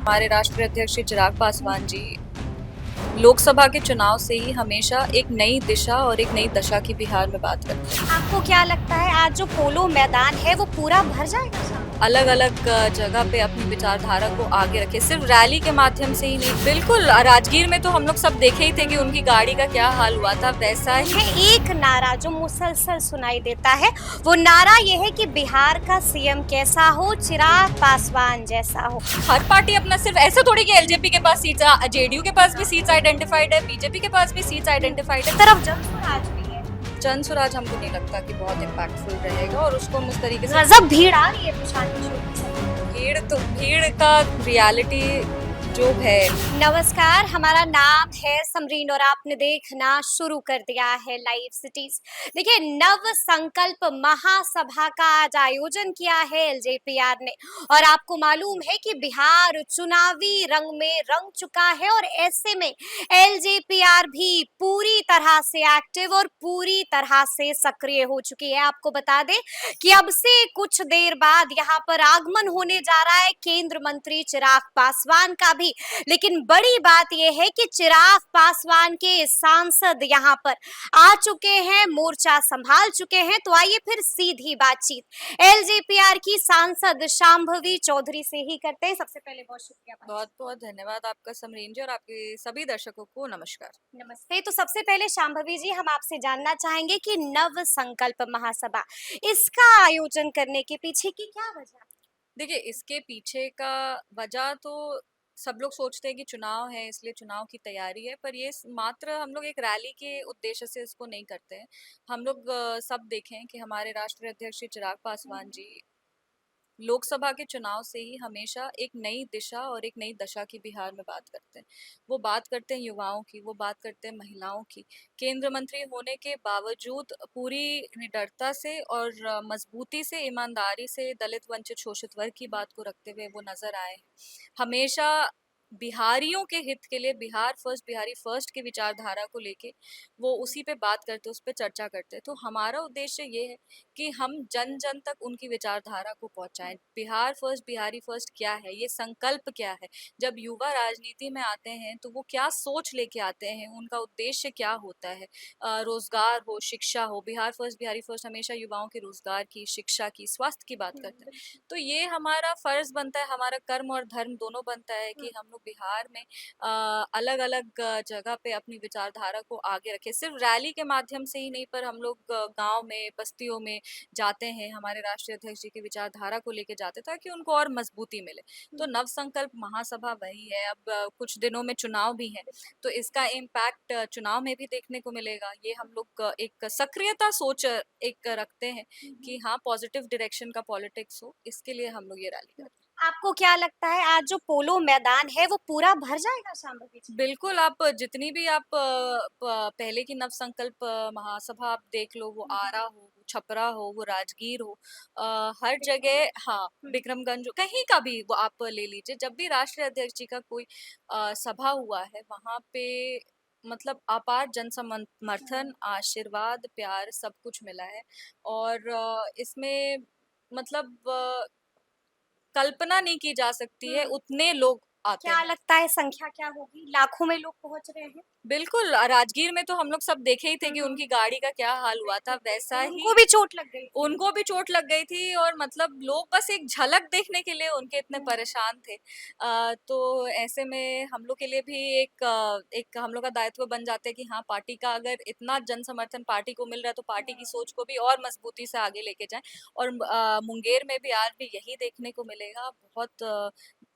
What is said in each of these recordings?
हमारे राष्ट्रीय अध्यक्ष श्री चिराग पासवान जी लोकसभा के चुनाव से ही हमेशा एक नई दिशा और एक नई दशा की बिहार में बात करते हैं। आपको क्या लगता है आज जो पोलो मैदान है वो पूरा भर जाएगा शाम को? अलग अलग जगह पे अपनी विचारधारा को आगे रखे, सिर्फ रैली के माध्यम से ही नहीं। बिल्कुल, राजगीर में तो हम लोग सब देखे ही थे कि उनकी गाड़ी का क्या हाल हुआ था, वैसा ही मुझे एक नारा जो मुसलसल सुनाई देता है वो नारा ये है कि बिहार का सीएम कैसा हो, चिराग पासवान जैसा हो। हर पार्टी अपना, सिर्फ ऐसा थोड़ी कि एलजेपी के पास सीट्स, जेडीयू के पास भी सीट्स आइडेंटिफाइड है, बीजेपी के पास भी सीट्स आइडेंटिफाइड है। तरफ जनसुराज भी है। जन स्वराज हमको नहीं लगता कि बहुत इम्पैक्टफुल रहेगा और उसको हम उस तरीके से गजब भीड़ आ रही है प्रशांत किशोर से। भीड़ का रियलिटी जो है। नमस्कार, हमारा नाम है समरीन और आपने देखना शुरू कर दिया है लाइव सिटीज। देखिए, नव संकल्प महासभा का आज आयोजन किया है एलजेपीआर ने और आपको मालूम है कि बिहार चुनावी रंग में रंग चुका है और ऐसे में एलजेपीआर भी पूरी तरह से एक्टिव और पूरी तरह से सक्रिय हो चुकी है। आपको बता दें कि अब से कुछ देर बाद यहाँ पर आगमन होने जा रहा है केंद्र मंत्री चिराग पासवान का भी। लेकिन बड़ी बात यह है कि चिराग पासवान के सांसद यहाँ पर आ चुके हैं, मोर्चा संभाल चुके हैं। तो आइए फिर सीधी बातचीत एलजेपीआर की सांसद शांभवी चौधरी से ही करते हैं। सबसे पहले बहुत शुक्रिया। बहुत बहुत धन्यवाद आपका समरीन जी, और आपके सभी दर्शकों को नमस्कार। नमस्ते। तो सबसे पहले शांभवी जी, हम आपसे जानना चाहेंगे कि नव संकल्प महासभा इसका आयोजन करने के पीछे की क्या वजह है? देखिए, इसके पीछे का वजह तो सब लोग सोचते हैं कि चुनाव है इसलिए चुनाव की तैयारी है, पर ये मात्र हम लोग एक रैली के उद्देश्य से इसको नहीं करते हैं। हम लोग सब देखें कि हमारे राष्ट्रीय अध्यक्ष श्री चिराग पासवान जी लोकसभा के चुनाव से ही हमेशा एक नई दिशा और एक नई दशा की बिहार में बात करते हैं। वो बात करते हैं युवाओं की, वो बात करते हैं महिलाओं की। केंद्र मंत्री होने के बावजूद पूरी निडरता से और मजबूती से, ईमानदारी से दलित, वंचित, शोषित वर्ग की बात को रखते हुए वो नजर आए हैं। हमेशा बिहारियों के हित के लिए, बिहार फर्स्ट, बिहारी फर्स्ट की विचारधारा को लेके वो उसी पे बात करते, उस पे चर्चा करते। तो हमारा उद्देश्य ये है कि हम जन जन तक उनकी विचारधारा को पहुंचाएं। बिहार फर्स्ट, बिहारी फर्स्ट क्या है, ये संकल्प क्या है, जब युवा राजनीति में आते हैं तो वो क्या सोच लेके आते हैं, उनका उद्देश्य क्या होता है। रोजगार हो, शिक्षा हो, बिहार फर्स्ट, बिहारी फर्स्ट हमेशा युवाओं के रोजगार की, शिक्षा की, स्वास्थ्य की बात करते हैं। तो ये हमारा फर्ज बनता है, हमारा कर्म और धर्म दोनों बनता है कि हम लोग बिहार में अलग अलग जगह पे अपनी विचारधारा को आगे रखें, सिर्फ रैली के माध्यम से ही नहीं, पर हम लोग गांव में, बस्तियों में जाते हैं, हमारे राष्ट्रीय अध्यक्ष जी की विचारधारा को लेके जाते ताकि उनको और मजबूती मिले। तो नव संकल्प महासभा वही है। अब कुछ दिनों में चुनाव भी है, तो इसका इम्पैक्ट चुनाव में भी देखने को मिलेगा। ये हम लोग एक सक्रियता सोच एक रखते हैं कि हाँ, पॉजिटिव डायरेक्शन का पॉलिटिक्स हो, इसके लिए हम लोग ये रैली कर रहे हैं। आपको क्या लगता है आज जो पोलो मैदान है वो पूरा भर जाएगा शांभवी जी? बिल्कुल, आप जितनी भी आप पहले की नव संकल्प महासभा आप देख लो, वो आरा हो, वो छपरा हो, वो राजगीर हो, हर जगह, हाँ, बिक्रमगंज हो, कहीं का भी वो आप ले लीजिए। जब भी राष्ट्रीय अध्यक्ष जी का कोई सभा हुआ है, वहाँ पे मतलब अपार जन समर्थन, आशीर्वाद, प्यार सब कुछ मिला है। और इसमें मतलब कल्पना नहीं की जा सकती है, उतने लोग आते क्या हैं। लगता है संख्या क्या होगी? लाखों में लोग पहुंच रहे हैं। बिल्कुल, राजगीर में तो हम लोग सब देखे ही थे कि उनकी गाड़ी का क्या हाल हुआ था, वैसा उनको ही भी चोट लग गई थी। उनको भी चोट लग गई थी। और मतलब लोग बस एक झलक देखने के लिए उनके इतने परेशान थे। तो ऐसे में हम लोग के लिए भी एक हम लोग का दायित्व बन जाता है कि हाँ, पार्टी का अगर इतना जन समर्थन पार्टी को मिल रहा है तो पार्टी की सोच को भी और मजबूती से आगे लेके जाएं। और मुंगेर में भी आज भी यही देखने को मिलेगा। बहुत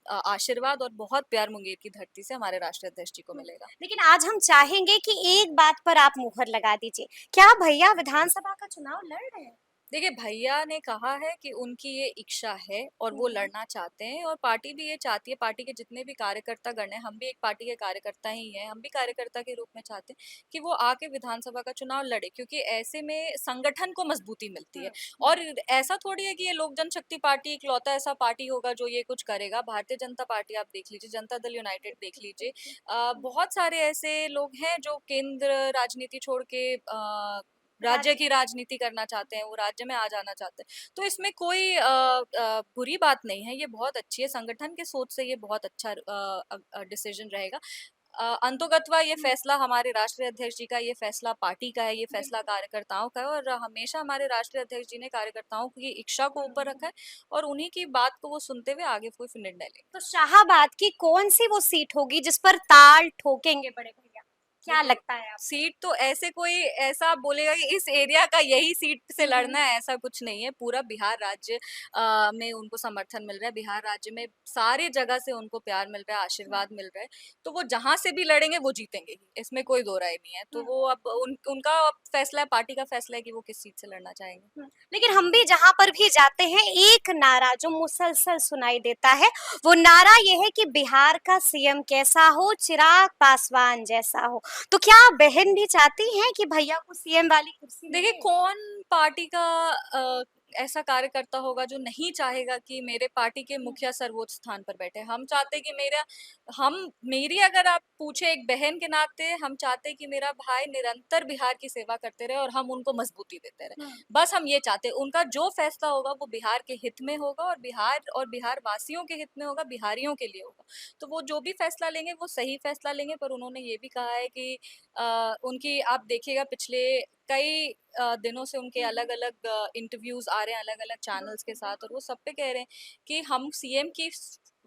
आशीर्वाद और बहुत प्यार मुंगेर की धरती से हमारे राष्ट्रीय अध्यक्ष जी को मिलेगा। लेकिन आज हम चाहेंगे कि एक बात पर आप मुहर लगा दीजिए। क्या भैया विधानसभा का चुनाव लड़ रहे हैं? देखिए, भैया ने कहा है कि उनकी ये इच्छा है और वो लड़ना चाहते हैं, और पार्टी भी ये चाहती है। पार्टी के जितने भी कार्यकर्ता गण हैं, हम भी एक पार्टी के कार्यकर्ता ही हैं, हम भी कार्यकर्ता के रूप में चाहते हैं कि वो आके विधानसभा का चुनाव लड़े, क्योंकि ऐसे में संगठन को मजबूती मिलती है। और ऐसा थोड़ी है कि ये लोक जनशक्ति पार्टी इकलौता ऐसा पार्टी होगा जो ये कुछ करेगा। भारतीय जनता पार्टी आप देख लीजिए, जनता दल यूनाइटेड देख लीजिए, बहुत सारे ऐसे लोग हैं जो केंद्र राजनीति छोड़ के राज्य राज्य की की राजनीति करना चाहते हैं, वो राज्य में आ जाना चाहते हैं। तो इसमें कोई बुरी बात नहीं है, ये बहुत अच्छी है, संगठन की सोच से ये बहुत अच्छा डिसीजन रहेगा। अंतोगत्वा ये फैसला हमारे राष्ट्रीय अध्यक्ष जी का, ये फैसला पार्टी का है, ये फैसला बिल्कुल। कार्यकर्ताओं का है, और हमेशा हमारे राष्ट्रीय अध्यक्ष जी ने कार्यकर्ताओं की इच्छा को ऊपर रखा है, और उन्हीं की बात को वो सुनते हुए आगे कोई निर्णय लेंगे। तो शाहाबाद की कौन-सी वो सीट होगी जिस पर ताल ठोकेंगे बड़े भैया? क्या देखिए, लगता है आपको? सीट तो ऐसे कोई ऐसा बोलेगा कि इस एरिया का यही सीट से हुँ, हुँ। लड़ना है, ऐसा कुछ नहीं है। पूरा बिहार राज्य में उनको समर्थन मिल रहा है। बिहार राज्य में सारी जगह से उनको प्यार मिल रहा है, हुँ, आशीर्वाद मिल रहा है। तो वो जहाँ से भी लड़ेंगे वो जीतेंगे ही, इसमें कोई दो राय नहीं है। तो हुँ, वो अब उनका अब फैसला है, पार्टी का फैसला है कि वो किस सीट से लड़ना चाहेंगे। हुँ। लेकिन हम भी जहाँ पर भी जाते हैं, एक नारा जो मुसलसल सुनाई देता है, वो नारा ये है कि बिहार का सीएम कैसा हो, चिराग पासवान जैसा हो। तो क्या बहन भी चाहती हैं कि भैया को सीएम वाली कुर्सी देखिए, मिले? कौन पार्टी का ऐसा कार्यकर्ता होगा जो नहीं चाहेगा कि मेरे पार्टी के हुँ, मुखिया सर्वोच्च स्थान पर बैठे। हम चाहते हैं कि मेरी अगर आप पूछे एक बहन के नाते, हम चाहते हैं कि मेरा भाई निरंतर बिहार की सेवा करते रहे और हम उनको मजबूती देते रहे। हुँ। बस हम ये चाहते हैं, उनका जो फैसला होगा वो बिहार के हित में होगा, और बिहार वासियों के हित में होगा, बिहारियों के लिए होगा। तो वो जो भी फैसला लेंगे वो सही फैसला लेंगे, पर उन्होंने ये भी कहा है कि उनकी आप देखिएगा, पिछले कई दिनों से उनके हुँ, हुँ। अलग-अलग इंटरव्यूज़ आ रहे हैं अलग-अलग चैनल्स के बिल्कुल, साथ, और बिल्कुल। वो सब पे कह रहे हैं कि हम सीएम की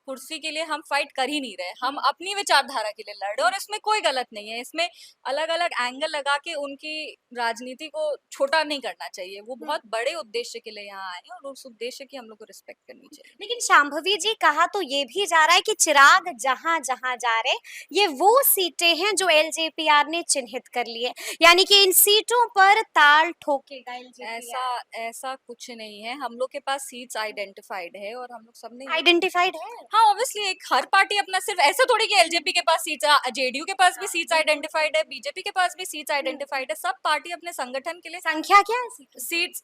कुर्सी के लिए हम फाइट कर ही नहीं रहे, हम हुँ, अपनी विचारधारा के लिए लड़ रहे हैं, हुँ, और इसमें कोई गलत नहीं है। इसमें अलग-अलग एंगल लगा के उनकी राजनीति को छोटा नहीं करना चाहिए। वो हुँ। बहुत बड़े उद्देश्य के लिए यहाँ आए हैं, और उस उद्देश्य की हम लोग को रिस्पेक्ट करनी चाहिए। लेकिन शांभवी जी कहा तो ये भी जा रहा है कि चिराग जहां-जहां जा रहे, ये वो सीटें हैं जो एलजेपीआर ने चिन्हित कर ली है। यानी कि इन सीटों पर ताल ठोकेगा ऐसा एलजेपीआर। ऐसा कुछ नहीं है, हम लोग के पास सीट्स आइडेंटिफाइड है, और हम लोग सबने ये आइडेंटिफाइड है? हाँ, ऑब्वियसली एक हर पार्टी अपना, सिर्फ ऐसा थोड़ी कि एलजेपी के पास सीट्स, जेडीयू के पास भी सीट्स बिल्कुल, आइडेंटिफाइड है, बीजेपी के पास भी सीट्स हुँ, हुँ। आइडेंटिफाइड है। सब पार्टी अपने संगठन के लिए संख्या क्या है सीटों की? सीट्स,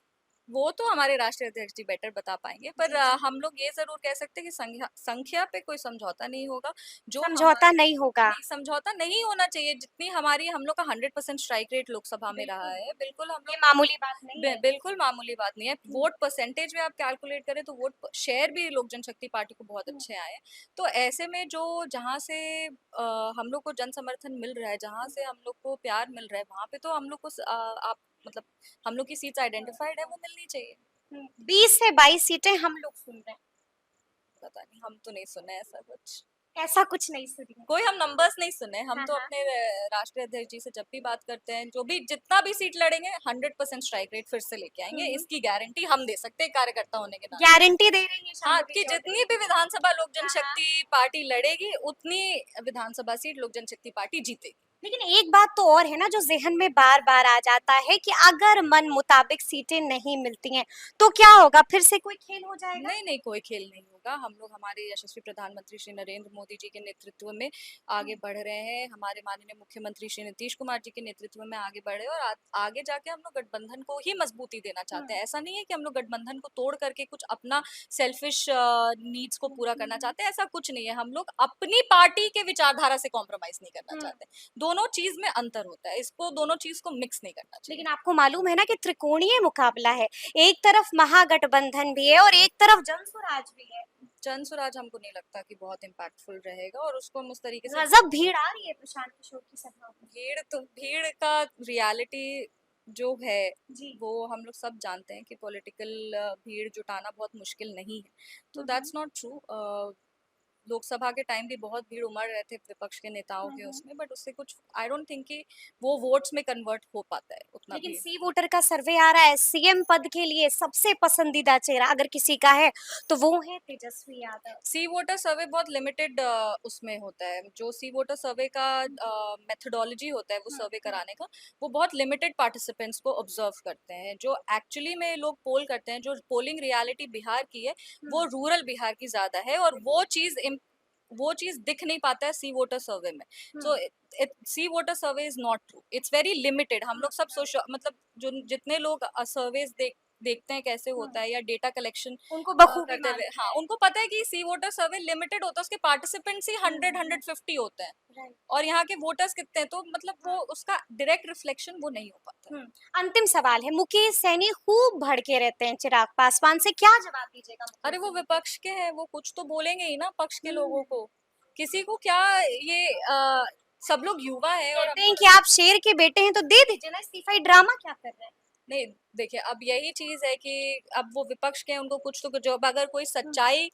वो तो हमारे राष्ट्रीय अध्यक्ष जी बेटर बता पाएंगे, पर जी, जी। हम लोग ये जरूर कह सकते हैं कि संख्या संख्या पे कोई समझौता नहीं होगा। जो समझौता हमारी नहीं होगा। नहीं, समझौता नहीं होना चाहिए। जितनी हमारी हम लोग का 100% स्ट्राइक रेट लोकसभा में रहा बिल्कुल, है, बिल्कुल हम ये लोग मामूली बात नहीं है। बिल्कुल मामूली बात नहीं है। हुँ, वोट परसेंटेज में आप कैलकुलेट करें तो वोट शेयर भी लोक जनशक्ति पार्टी को बहुत हुँ, अच्छे आए हैं। तो ऐसे में जो जहाँ से हम लोग को जन समर्थन मिल रहा है, जहाँ हुँ, से हम लोग को प्यार मिल रहा है, वहाँ पे तो हम लोग को आप मतलब हम लोग की सीट्स आइडेंटिफाइड है, वो मिलनी चाहिए। हुँ। 20 से 22 सीटें हम लोग सुन रहे हैं। पता नहीं, हम तो नहीं सुने ऐसा कुछ। ऐसा कुछ नहीं सुनी है। कोई हम नंबर्स नहीं सुने। हम हाँ, तो हाँ। अपने राष्ट्रीय अध्यक्ष जी से जब भी बात करते हैं, जो भी जितना भी सीट लड़ेंगे 100% स्ट्राइक रेट फिर से लेके हुँ, आएंगे, हुँ। इसकी गारंटी हम दे सकते हैं कार्यकर्ता होने के नाते। गारंटी दे रही हैं हाँ, शांभवी कि चौधरी। जितनी भी विधानसभा लोक हाँ, हाँ। जनशक्ति पार्टी लड़ेगी, उतनी विधानसभा सीट लोक जनशक्ति पार्टी जीतेगी। लेकिन एक बात तो और है ना जो ज़हन में बार-बार आ जाता है कि अगर मन मुताबिक सीटें नहीं मिलती हैं, तो क्या होगा? फिर से कोई खेल हो जाएगा? नहीं, नहीं, कोई खेल नहीं होगा। हम लोग हमारे यशस्वी प्रधानमंत्री श्री नरेंद्र मोदी जी के नेतृत्व में आगे हुँ, बढ़ रहे हैं। हमारे माननीय मुख्यमंत्री श्री नीतीश कुमार जी के नेतृत्व में आगे बढ़े, और आगे जाके हम लोग गठबंधन को ही मजबूती देना हुँ, चाहते हैं। ऐसा नहीं है कि हम लोग गठबंधन को तोड़ करके कुछ अपना सेल्फिश नीड्स को हुँ, पूरा हुँ, करना हुँ, चाहते हैं, ऐसा कुछ नहीं है। हम लोग अपनी पार्टी के विचारधारा से कॉम्प्रोमाइज़ नहीं करना हुँ। चाहते। दोनों चीज़ में अंतर होता है। इसको दोनों चीज़ को मिक्स नहीं करना चाहिए। लेकिन आपको मालूम है ना कि त्रिकोणीय मुकाबला है। एक तरफ महागठबंधन भी है और एक तरफ जनसुराज भी है। जनसुराज हमको नहीं लगता कि बहुत इम्पैक्टफुल रहेगा, और उसको हम उस तरीके से गजब भीड़ आ रही है प्रशांत किशोर की सभाओं में। भीड़ का रियलिटी जो है, जी। वो हम लोग सब जानते हैं कि पॉलिटिकल भीड़ जुटाना बहुत मुश्किल नहीं है। तो hmm, hmm. That's not true. Lok Sabha के टाइम भी बहुत भीड़ उमड़ रहे थे विपक्ष के नेताओं हुँ, के हुँ। उसमें, बट उससे कुछ आई डोंट थिंक कि वो वोट्स में कन्वर्ट हो पाता है उतना लेकिन भी। सी वोटर का सर्वे आ रहा है सीएम पद के लिए सबसे पसंदीदा चेहरा अगर किसी का है तो वो है तेजस्वी यादव। सी वोटर सर्वे बहुत लिमिटेड उसमें होता है। जो सी वोटर सर्वे का हुँ, मेथोडोलॉजी होता है वो हुँ, सर्वे हुँ, कराने का, वो बहुत लिमिटेड पार्टिसिपेंट्स को ऑब्जर्व करते हैं। जो एक्चुअली में लोग पोल करते हैं, जो पोलिंग रियलिटी बिहार की है, वो हुँ, रूरल बिहार की ज्यादा है, और वो चीज दिख नहीं पाता है सी वोटर सर्वे में। हुँ, so C voter survey is not true, it's very limited. हम हुँ, लोग सब हुँ, सोशल मतलब जो जितने लोग सर्वेज देखते हैं कैसे होता है, या डेटा कलेक्शन उनको बखूबी करते हुए, मालूम हाँ, है। उनको पता है कि सी वोटर सर्वे लिमिटेड होता है, उसके पार्टिसिपेंट्स ही 100-150 होते हैं, राइट। और यहाँ के वोटर्स कितने हैं, तो मतलब वो उसका डायरेक्ट रिफ्लेक्शन वो नहीं हो पाता है। अंतिम सवाल है, मुकेश सैनी खूब भड़के रहते हैं चिराग पासवान से, क्या जवाब दीजिएगा मुकेश अरे वो सैनी को? विपक्ष के हैं, वो कुछ तो बोलेंगे ही ना पक्ष के लोगों हम्म। को। किसी को क्या ये सब लोग युवा हैं, और कहते हमको हैं कि लगता आप शेर के बेटे हैं तो दे दीजिए ना इस्तीफा, ये ड्रामा क्या कर रहे हैं? नहीं, देखिए अब यही चीज़ है कि अब वो विपक्ष के हैं, उनको कुछ तो जो, अब अगर कोई सच्चाई,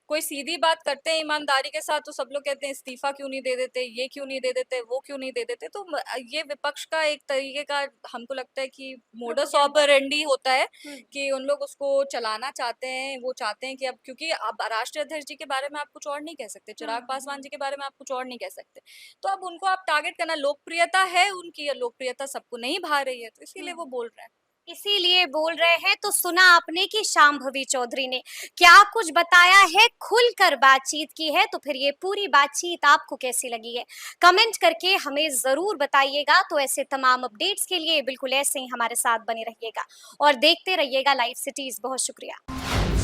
कोई सीधी बात करते हैं ईमानदारी के साथ, तो सब लोग कहते हैं इस्तीफा क्यों नहीं दे देते, ये क्यों नहीं दे देते, वो क्यों नहीं दे देते। तो ये विपक्ष का एक तरीके का, हमको लगता है कि मोडस प्रोपेगेंडा। ऑपरेंडी होता है, हम्म। कि उन लोग उसको चलाना चाहते हैं। वो चाहते हैं कि अब, क्योंकि अब राष्ट्रीय अध्यक्ष जी के बारे में आप कुछ और नहीं कह सकते, चिराग पासवान जी के बारे में आप कुछ और नहीं कह सकते, तो अब उनको आप टारगेट करना, लोकप्रियता है उनकी, या लोकप्रियता सबको नहीं भा रही है, तो इसीलिए वो बोल रहे हैं। इसीलिए बोल रहे हैं। तो सुना आपने कि शांभवी चौधरी ने क्या कुछ बताया है, खुलकर बातचीत की है, तो फिर ये पूरी बातचीत आपको कैसी लगी है, कमेंट करके हमें जरूर बताइएगा। तो ऐसे तमाम अपडेट्स के लिए बिल्कुल ऐसे ही हमारे साथ बने रहिएगा और देखते रहिएगा लाइव सिटीज। बहुत शुक्रिया।